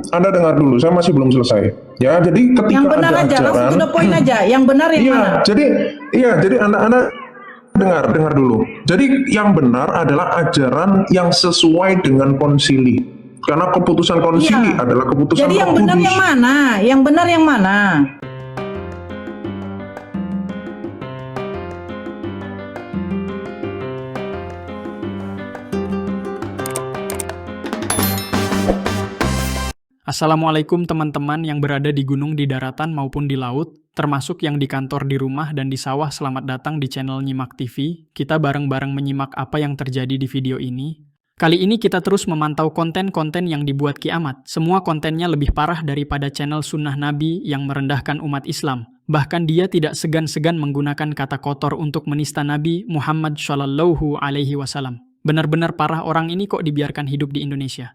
Anda dengar dulu, saya masih belum selesai. Ya, jadi Yang ketika benar ada aja, langsung ajaran, to the point aja. Yang benar yang iya, mana? jadi Anda dengar dulu. Jadi yang benar adalah ajaran yang sesuai dengan konsili. Karena keputusan konsili Iya. adalah keputusan Jadi yang Roh benar Kudus. yang mana? Yang benar yang mana? Assalamualaikum teman-teman yang berada di gunung, di daratan, maupun di laut, termasuk yang di kantor, di rumah, dan di sawah. Selamat datang di channel Nyimak TV. Kita bareng-bareng menyimak apa yang terjadi di video ini. Kali ini kita terus memantau konten-konten yang dibuat Ki Ahmad. Semua kontennya lebih parah daripada channel Sunnah Nabi yang merendahkan umat Islam. Bahkan dia tidak segan-segan menggunakan kata kotor untuk menista Nabi Muhammad Shallallahu Alaihi Wasallam. Benar-benar parah orang ini kok dibiarkan hidup di Indonesia.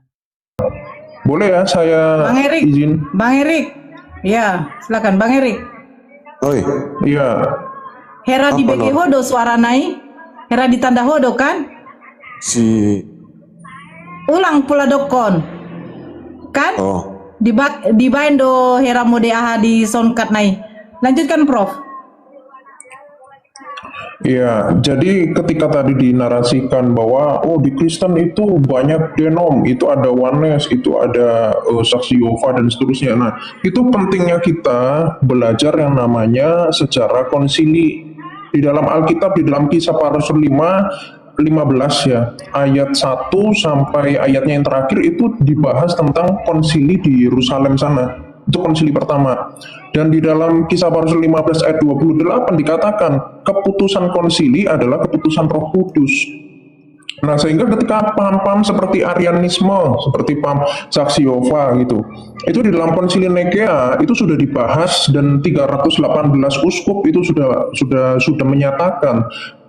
Boleh ya saya Bang Erik. izin? Bang Erik. Ya, silakan Bang Erik. Oi, Iya. Hera di Apa, BG Lord? Hodo suara naik. Hera di tanda Hodo kan? si Ulang pula dokon. Kan? oh Di Baindo Hera mode aha di soundcard naik. Lanjutkan Prof. Iya, jadi ketika tadi dinarasikan bahwa di Kristen itu banyak denom, itu ada oneness, itu ada saksi Yehova dan seterusnya. Nah, itu pentingnya kita belajar yang namanya sejarah konsili. Di dalam Alkitab, di dalam Kisah Para Rasul 15 ya, ayat 1 sampai ayatnya yang terakhir itu dibahas tentang konsili di Yerusalem sana. Itu konsili pertama. Dan di dalam Kisah Para Rasul 15 ayat 28 dikatakan keputusan konsili adalah keputusan Roh Kudus. Nah, sehingga ketika paham-paham seperti Arianisme, seperti paham saksi Yehova gitu, itu di dalam konsili Nikea itu sudah dibahas dan 318 uskup itu sudah menyatakan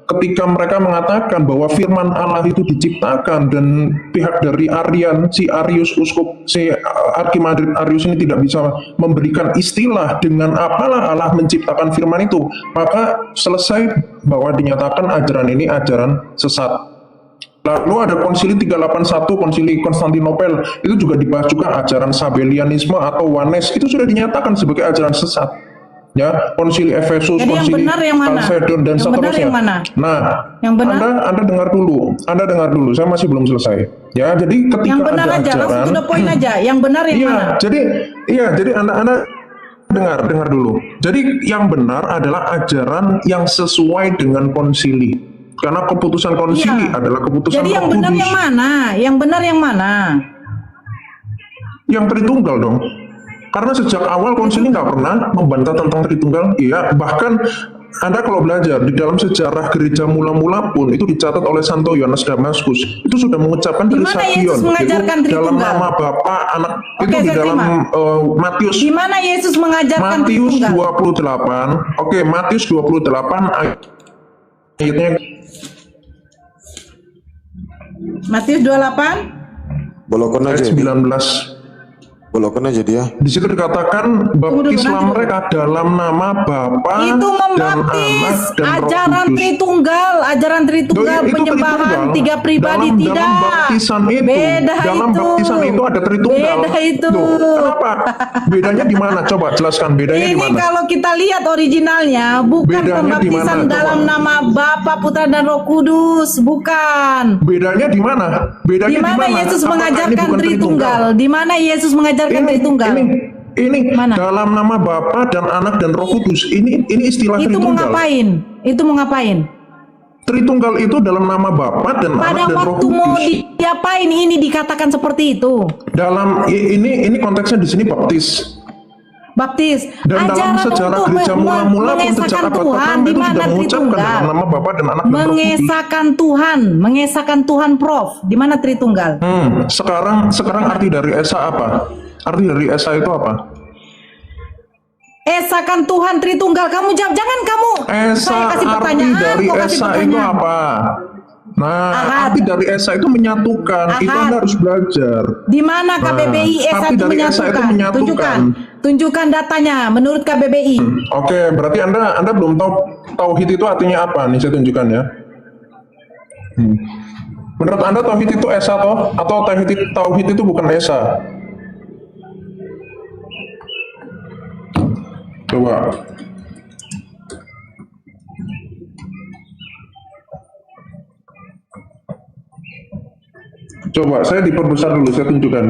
ketika mereka mengatakan bahwa firman Allah itu diciptakan dan pihak dari Arian, si Arius uskup, si Arkimadrid Arius ini tidak bisa memberikan istilah dengan apalah Allah menciptakan firman itu, maka selesai bahwa dinyatakan ajaran ini ajaran sesat. Lalu ada konsili 381, konsili Konstantinopel, itu juga dibahas juga ajaran Sabellianisme atau Oneness, itu sudah dinyatakan sebagai ajaran sesat. Ya, konsili Efesus, Jadi yang konsili benar yang mana? Chalcedon dan Yang benar seterusnya. yang mana? Nah, Yang benar? Anda dengar dulu, saya masih belum selesai. Ya, jadi ketika Yang benar ada aja, langsung ajaran, to the point aja. Yang benar yang mana? jadi Anda dengar dulu. Jadi yang benar adalah ajaran yang sesuai dengan konsili. Karena keputusan konsili Iya. adalah keputusan Jadi yang Roh benar Kudus. yang mana? Yang benar yang mana? Yang Tritunggal dong. Karena sejak awal konsili nggak pernah membantah tentang Tritunggal. Iya, bahkan Anda kalau belajar di dalam sejarah gereja mula-mula pun itu dicatat oleh Santo Yohanes Damaskus, itu sudah mengucapkan Di dari mana Sakion, Yesus mengajarkan itu dalam Tritunggal? nama Bapa, Anak, Oke, itu di saya dalam terima. Matius Di mana Yesus mengajarkan Matius Tritunggal? 28. Oke, Matius 28 ayatnya Matius 28. bolokon ayat aja, 19. bolokon aja dia. Di situ dikatakan baptislah mereka dalam nama Bapa Itu dan Anak membaptis dan Roh ajaran Kudus. Tritunggal, ajaran Tritunggal, Itu penyembahan Tritunggal. tiga pribadi dalam tidak. baptisan itu, Beda dalam itu. baptisan itu ada Tritunggal. Beda itu. Loh, kenapa? Bedanya di mana? Coba jelaskan bedanya di Ini mana? kalau kita lihat originalnya bukan Bedanya pembaptisan di mana? dalam Coba. nama Bapa, Putra dan Roh Kudus, bukan. Bedanya di mana? Bedanya Di mana Yesus Apakah ini mengajarkan bukan Tritunggal? Di mana Yesus mengajarkan Tritunggal? Ini Mana? dalam nama Bapa dan Anak dan Roh Kudus. Ini istilah Itu mau Tritunggal. ngapain? Itu mau ngapain? Tritunggal itu dalam nama Bapa dan Pada Anak dan Roh waktu mau Kudus. diapain ini dikatakan seperti itu? Dalam ini konteksnya di sini baptis. Baptis. Dan dalam sejarah gereja mula-mula pun sejak mengesahkan abad Tuhan pertama di itu mana sudah mengucapkan Tritunggal? dalam nama Bapa dan Anak dan Roh Kudus. Mengesahkan Tuhan, Prof. Di mana Tritunggal? Sekarang arti dari Esa apa? Arti dari Esa itu apa? Esakan Tuhan Tritunggal. Kamu jawab, jangan kamu. Esa, Saya kasih arti pertanyaan, dari kau kasih Esa itu pertanyaan. apa? Nah, Ahad. arti dari Esa itu menyatukan. Itu Ahad. Anda harus belajar. Di mana KBBI Esa arti itu dari Esa itu menyatukan? menyatukan. Tunjukkan datanya menurut KBBI. Oke, berarti Anda belum tahu tauhid itu artinya apa? Nih saya tunjukkan ya. Menurut Anda tauhid itu Esa atau tauhid itu bukan Esa? Coba. Coba, saya diperbesar dulu, saya tunjukkan.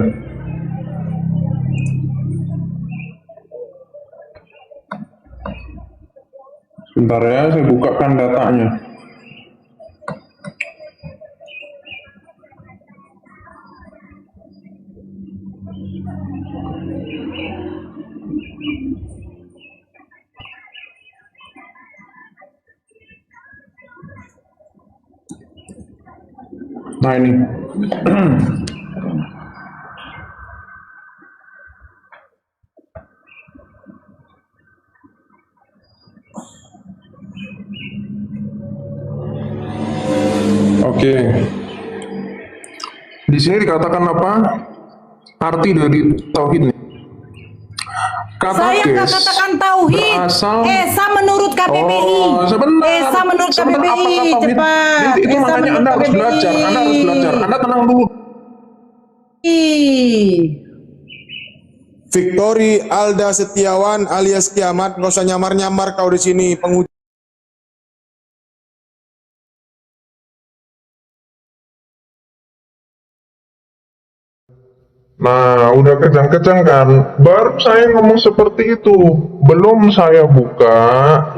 Sebentar ya, saya bukakan datanya. Nah ini. Oke. Di sini dikatakan apa? Arti dari tauhid nih. Kata Saya nggak kes katakan tauhid. berasal. Esa menurut KBBI. Oh, sebentar. Esa menurut Sebentar, apa KBBI. tauhid? Cepat. Itu Esa makanya menurut Anda harus KBBI. belajar. Anda harus belajar. Anda tenang dulu. Victory Alda Setiawan alias Kiamat, nggak usah nyamar-nyamar kau di sini penguji. Nah, udah kejang-kejang kan? Baru saya ngomong seperti itu. Belum saya buka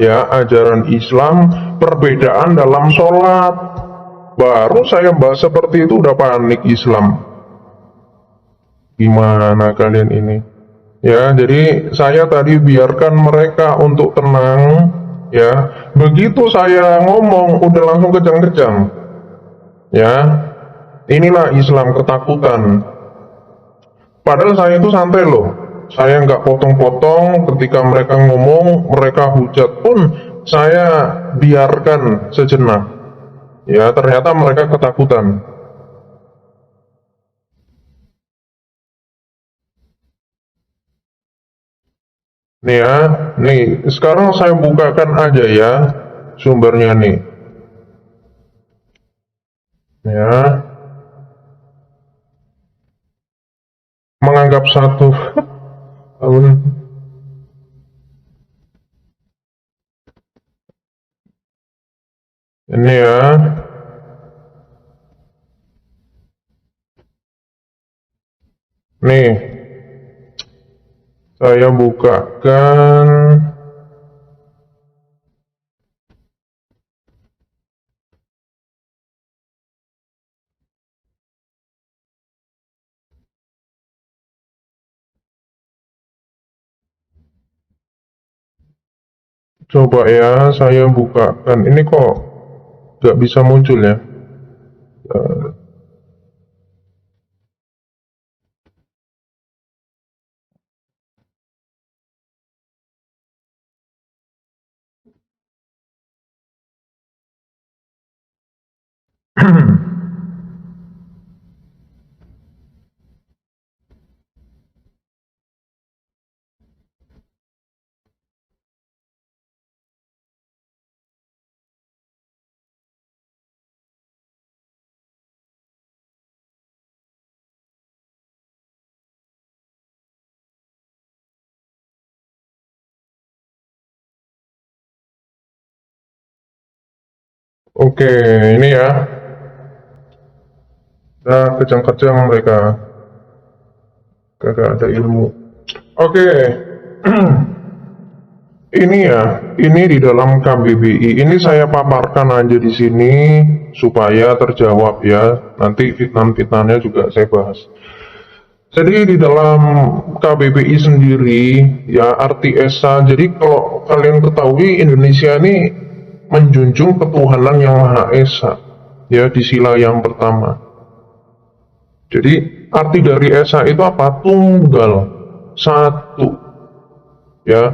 ya ajaran Islam, perbedaan dalam sholat. Baru saya bahas seperti itu udah panik Islam. Gimana kalian ini? Ya, jadi saya tadi biarkan mereka untuk tenang. Ya, begitu saya ngomong udah langsung kejang-kejang. Ya, inilah Islam ketakutan. Padahal saya itu santai loh. Saya nggak potong-potong ketika mereka ngomong, mereka hujat pun saya biarkan sejenak. Ya, ternyata mereka ketakutan. Nih ya, nih sekarang saya bukakan aja ya sumbernya nih. Ya, menganggap satu. Ini ya. Nih, saya bukakan. Coba ya, saya bukakan. Ini kok nggak bisa muncul ya? Oke, ini ya. Nah, kejang-kejang mereka. Kagak ada ilmu. Oke. Ini ya, ini di dalam KBBI. Ini saya paparkan aja di sini supaya terjawab ya. Nanti fitnah-fitnahnya juga saya bahas. Jadi di dalam KBBI sendiri ya arti esa. Jadi kalau kalian ketahui Indonesia ini menjunjung ketuhanan yang Maha Esa ya di sila yang pertama. Jadi arti dari esa itu apa? Tunggal, satu. Ya.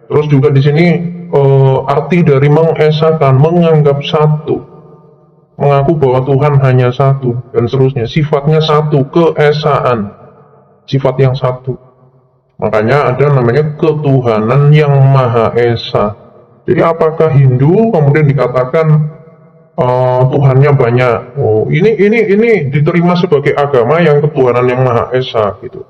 Terus juga di sini arti dari mengesakan, menganggap satu, mengaku bahwa Tuhan hanya satu dan seterusnya. Sifatnya satu, keesaan, sifat yang satu. Makanya ada namanya ketuhanan yang Maha Esa. Jadi apakah Hindu kemudian dikatakan Tuhannya banyak? Oh, ini diterima sebagai agama yang ketuhanan yang Maha Esa gitu.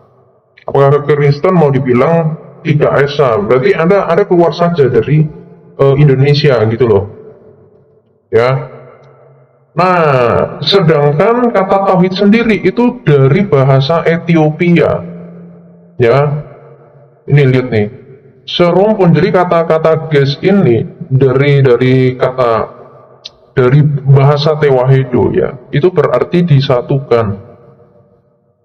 Apakah Kristen mau dibilang tidak esa, berarti Anda keluar saja dari Indonesia gitu loh. Ya. Nah, sedangkan kata tauhid sendiri itu dari bahasa Ethiopia. Ya. Ini lihat nih. Serumpun, jadi kata-kata ges ini dari bahasa Tewahedo ya. Itu berarti disatukan.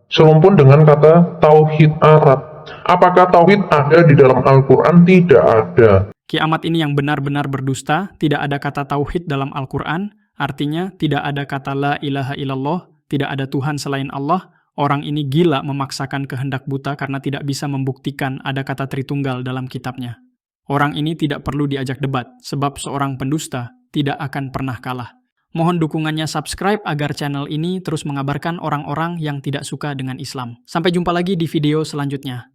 Serumpun dengan kata tauhid Arab. Apakah tauhid ada di dalam Al-Quran? Tidak ada. Ki Ahmad ini yang benar-benar berdusta, tidak ada kata tauhid dalam Al-Quran, artinya tidak ada kata la ilaha illallah, tidak ada Tuhan selain Allah. Orang ini gila memaksakan kehendak buta karena tidak bisa membuktikan ada kata Tritunggal dalam kitabnya. Orang ini tidak perlu diajak debat, sebab seorang pendusta tidak akan pernah kalah. Mohon dukungannya subscribe agar channel ini terus mengabarkan orang-orang yang tidak suka dengan Islam. Sampai jumpa lagi di video selanjutnya.